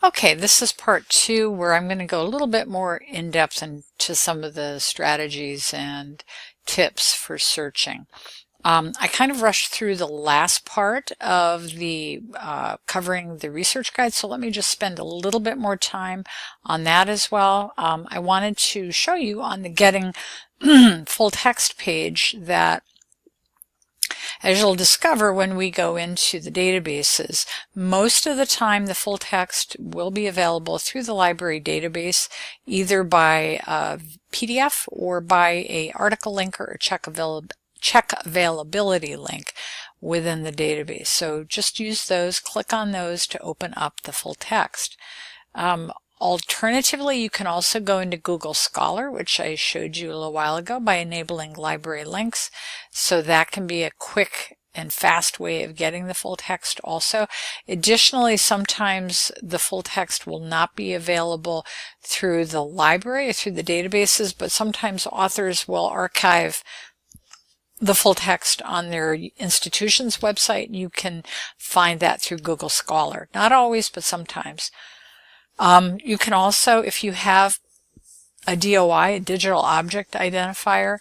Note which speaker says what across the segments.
Speaker 1: Okay, this is part 2 where I'm going to go a little bit more in depth into some of the strategies and tips for searching. I kind of rushed through the last part of the covering the research guide, so let me just spend a little bit more time on that as well. I wanted to show you on the Getting Full Text page that, as you'll discover when we go into the databases, most of the time the full text will be available through the library database, either by a PDF or by a article link or a check availability link within the database. So just use those, click on those to open up the full text. Alternatively, you can also go into Google Scholar, which I showed you a little while ago, by enabling library links. So that can be a quick and fast way of getting the full text also. Additionally, sometimes the full text will not be available through the library or through the databases, but sometimes authors will archive the full text on their institution's website. You can find that through Google Scholar. Not always, but sometimes. You can also, if you have a DOI, a digital object identifier,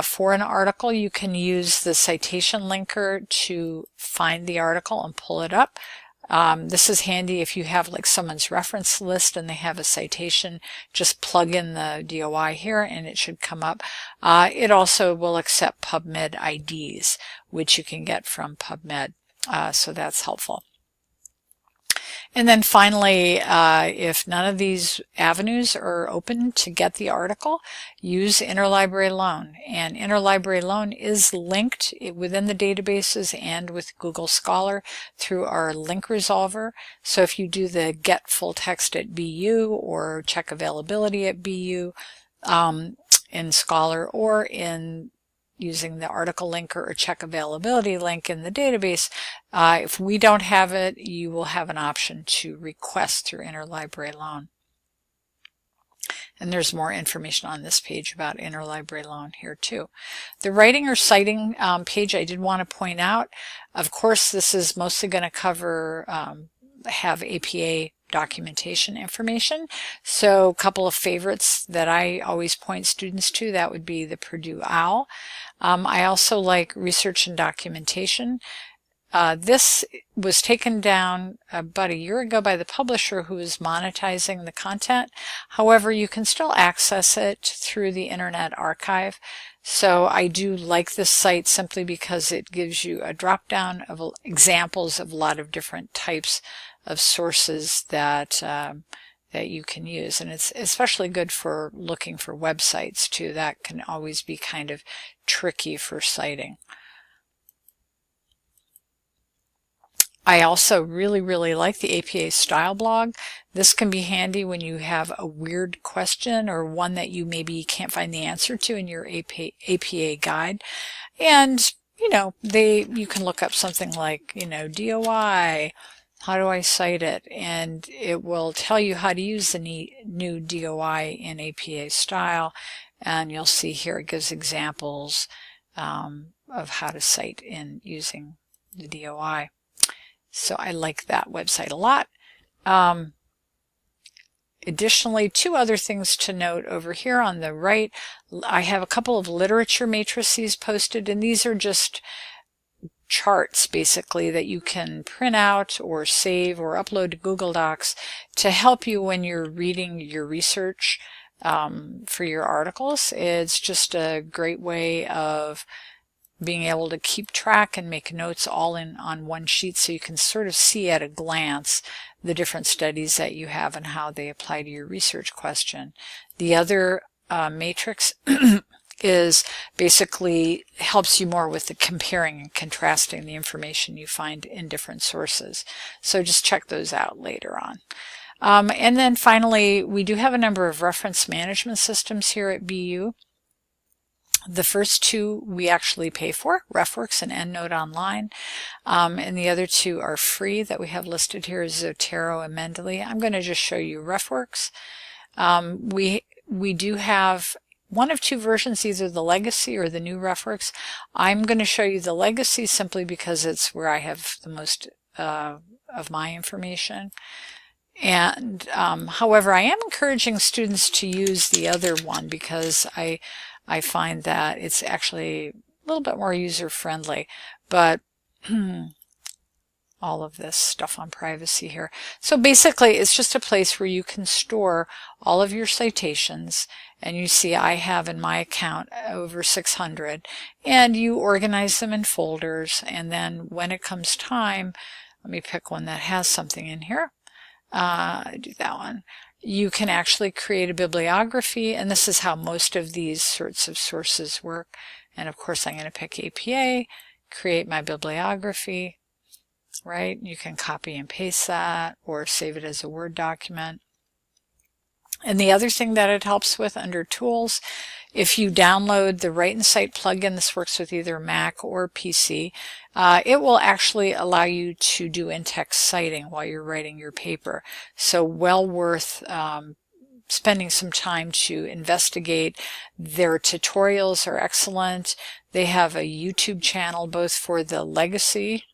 Speaker 1: for an article, you can use the citation linker to find the article and pull it up. This is handy if you have like someone's reference list and they have a citation. Just plug in the DOI here and it should come up. It also will accept PubMed IDs, which you can get from PubMed, so that's helpful. And then finally, if none of these avenues are open to get the article, use Interlibrary Loan. And Interlibrary Loan is linked within the databases and with Google Scholar through our link resolver. So if you do the get full text at BU or check availability at BU in Scholar, or in using the article linker or check availability link in the database, if we don't have it, you will have an option to request through Interlibrary Loan. And there's more information on this page about Interlibrary Loan here too. The writing or citing page, I did want to point out, of course, this is mostly going to cover, have APA documentation information. So a couple of favorites that I always point students to, that would be the Purdue OWL. I also like research and documentation. This was taken down about a year ago by the publisher who is monetizing the content. However, you can still access it through the Internet Archive. So I do like this site simply because it gives you a drop down of examples of a lot of different types of sources that that you can use, and it's especially good for looking for websites too. That can always be kind of tricky for citing. I also really like the APA style blog. This can be handy when you have a weird question or one that you maybe can't find the answer to in your APA guide. And, you know, you can look up something like, you know, DOI, how do I cite it? And it will tell you how to use the new DOI in APA style. And you'll see here it gives examples of how to cite in using the DOI. So I like that website a lot. Additionally, two other things to note over here on the right. I have a couple of literature matrices posted, and these are just charts basically that you can print out or save or upload to Google Docs to help you when you're reading your research for your articles. It's just a great way of being able to keep track and make notes all on one sheet, so you can sort of see at a glance the different studies that you have and how they apply to your research question. The other matrix is basically helps you more with the comparing and contrasting the information you find in different sources. So just check those out later on. And then finally, we do have a number of reference management systems here at BU. The first two we actually pay for, RefWorks and EndNote Online, and the other two are free that we have listed here, Zotero and Mendeley. I'm going to just show you RefWorks. We do have one of two versions, either the legacy or the new RefWorks. I'm going to show you the legacy simply because it's where I have the most of my information. And however, I am encouraging students to use the other one because I find that it's actually a little bit more user-friendly. But all of this stuff on privacy here. So basically, it's just a place where you can store all of your citations. And you see I have in my account over 600. And you organize them in folders. And then when it comes time, let me pick one that has something in here. Do that one. You can actually create a bibliography, and this is how most of these sorts of sources work. And of course, I'm going to pick APA, create my bibliography, right? You can copy and paste that or save it as a Word document. And the other thing that it helps with under Tools, if you download the Write and Cite plugin, this works with either Mac or PC, it will actually allow you to do in-text citing while you're writing your paper. So well worth spending some time to investigate. Their tutorials are excellent. They have a YouTube channel both for the legacy.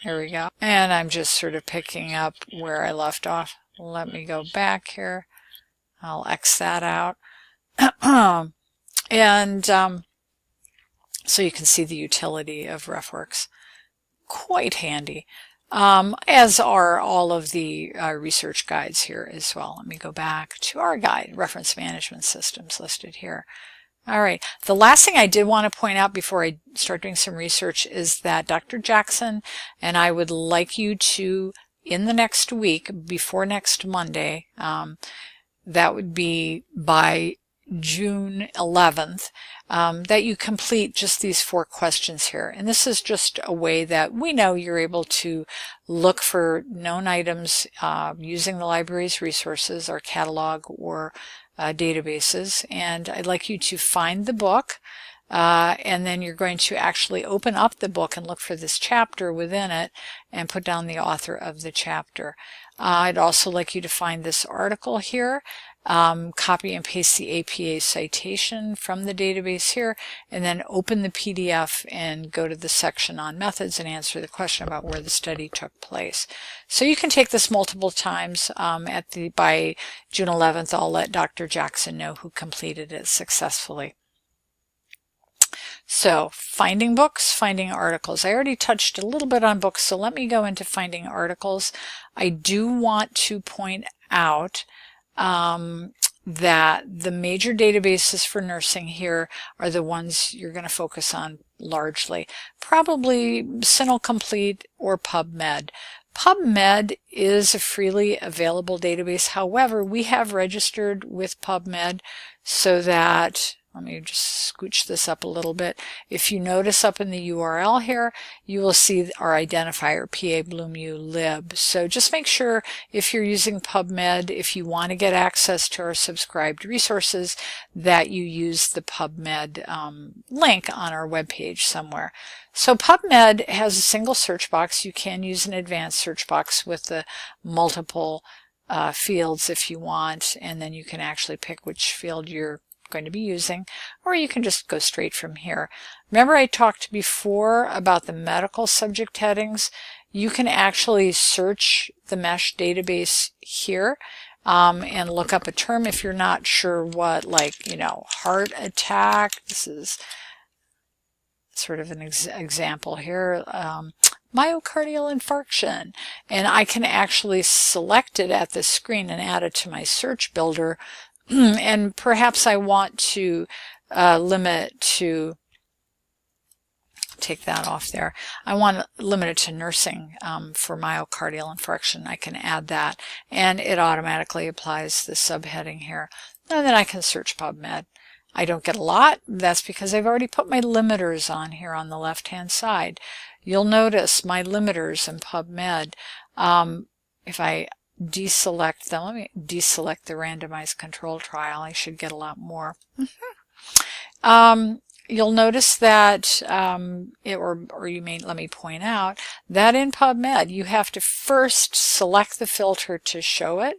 Speaker 1: Here we go. And I'm just sort of picking up where I left off. Let me go back here. I'll X that out. And so you can see the utility of RefWorks. Quite handy, as are all of the research guides here as well. Let me go back to our guide, Reference Management Systems, listed here. All right, the last thing I did want to point out before I start doing some research is that Dr. Jackson and I would like you to, in the next week, before next Monday, that would be by June 11th, that you complete just these 4 questions here. And this is just a way that we know you're able to look for known items using the library's resources, our catalog, or databases. And I'd like you to find the book, and then you're going to actually open up the book and look for this chapter within it and put down the author of the chapter. I'd also like you to find this article here, copy and paste the APA citation from the database here, and then open the PDF and go to the section on methods and answer the question about where the study took place. So you can take this multiple times. By June 11th, I'll let Dr. Jackson know who completed it successfully. So finding books, finding articles. I already touched a little bit on books, so let me go into finding articles. I do want to point out that the major databases for nursing here are the ones you're going to focus on largely. Probably CINAHL Complete or PubMed. PubMed is a freely available database. However, we have registered with PubMed so that, let me just scooch this up a little bit. If you notice up in the URL here, you will see our identifier, PA-BLOOMU-LIB. So just make sure if you're using PubMed, if you want to get access to our subscribed resources, that you use the PubMed link on our webpage somewhere. So PubMed has a single search box. You can use an advanced search box with the multiple fields if you want, and then you can actually pick which field you're going to be using, or you can just go straight from here. Remember I talked before about the medical subject headings? You can actually search the MESH database here and look up a term if you're not sure what, like, heart attack. This is sort of an example here. Myocardial infarction, and I can actually select it at this screen and add it to my search builder. And perhaps I want to limit to, take that off there. I want to limit it to nursing for myocardial infarction. I can add that, and it automatically applies the subheading here. And then I can search PubMed. I don't get a lot. That's because I've already put my limiters on here on the left-hand side. You'll notice my limiters in PubMed. If I deselect them, let me deselect the randomized control trial. I should get a lot more. You'll notice that, or you may, let me point out that in PubMed you have to first select the filter to show it,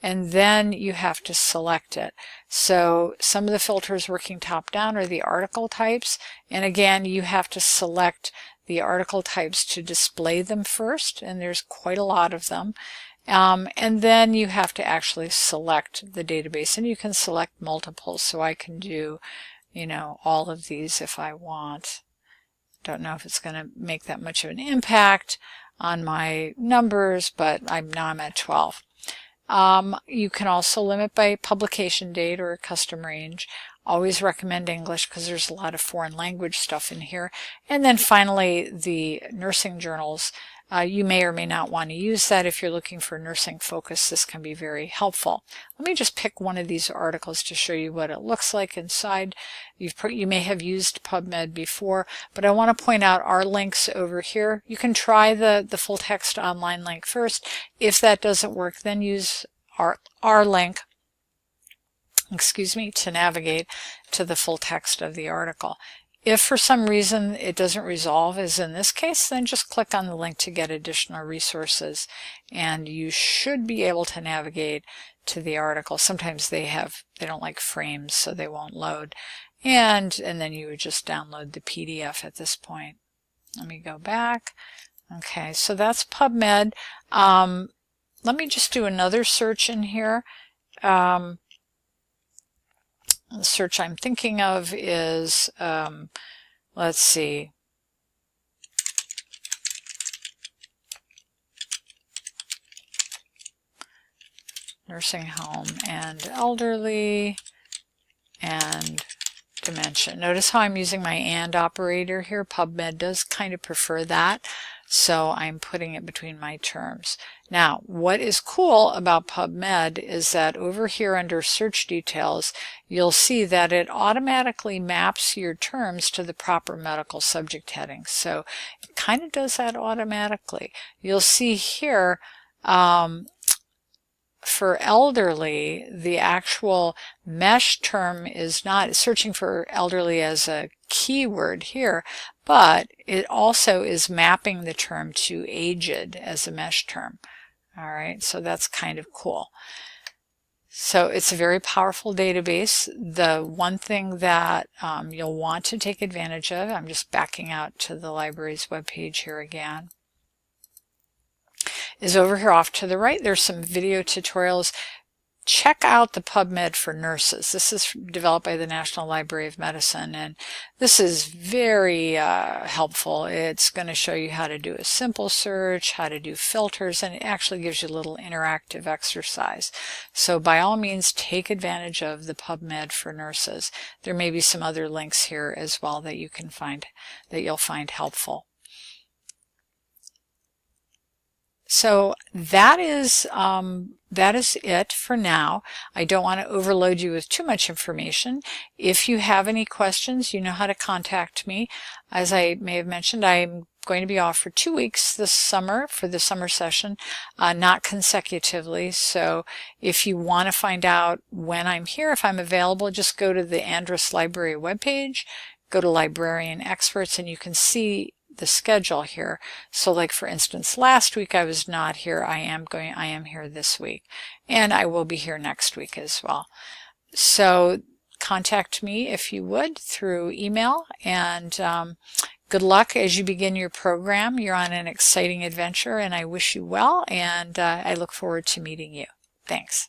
Speaker 1: and then you have to select it. So some of the filters working top down are the article types, and again you have to select the article types to display them first, and there's quite a lot of them. And then you have to actually select the database, and you can select multiples. So I can do, all of these if I want. Don't know if it's going to make that much of an impact on my numbers, but now I'm at 12. You can also limit by publication date or custom range. Always recommend English because there's a lot of foreign language stuff in here. And then finally, the nursing journals. You may or may not want to use that. If you're looking for nursing focus, this can be very helpful. Let me just pick one of these articles to show you what it looks like inside. You may have used PubMed before, but I want to point out our links over here. You can try the full text online link first. If that doesn't work, then use our link, to navigate to the full text of the article. If for some reason it doesn't resolve, as in this case, then just click on the link to get additional resources, and you should be able to navigate to the article. Sometimes they don't like frames, so they won't load, and then you would just download the PDF at this point. Let me go back. Okay, so that's PubMed. Let me just do another search in here. The search I'm thinking of is, let's see, nursing home and elderly and dementia. Notice how I'm using my AND operator here. PubMed does kind of prefer that, so I'm putting it between my terms. Now, what is cool about PubMed is that over here under search details, you'll see that it automatically maps your terms to the proper medical subject heading. So it kind of does that automatically. You'll see here, for elderly, the actual mesh term is not searching for elderly as a keyword here, but it also is mapping the term to aged as a mesh term. All right, so that's kind of cool. So it's a very powerful database. The one thing that you'll want to take advantage of, I'm just backing out to the library's webpage here again, is over here off to the right. There's some video tutorials. Check out the PubMed for nurses. This is developed by the National Library of Medicine, and this is very helpful. It's going to show you how to do a simple search, how to do filters, and it actually gives you a little interactive exercise. So by all means, take advantage of the PubMed for nurses. There may be some other links here as well that you can find, that you'll find helpful. So that is it for now. I don't want to overload you with too much information. If you have any questions, you know how to contact me. As I may have mentioned, I'm going to be off for 2 weeks this summer for the summer session, not consecutively. So if you want to find out when I'm here, if I'm available, just go to the Andrus Library webpage, go to Librarian Experts, and you can see the schedule here. So like for instance, last week I was not here. I am here this week, and I will be here next week as well. So contact me if you would through email, and good luck as you begin your program. You're on an exciting adventure, and I wish you well, and I look forward to meeting you. Thanks.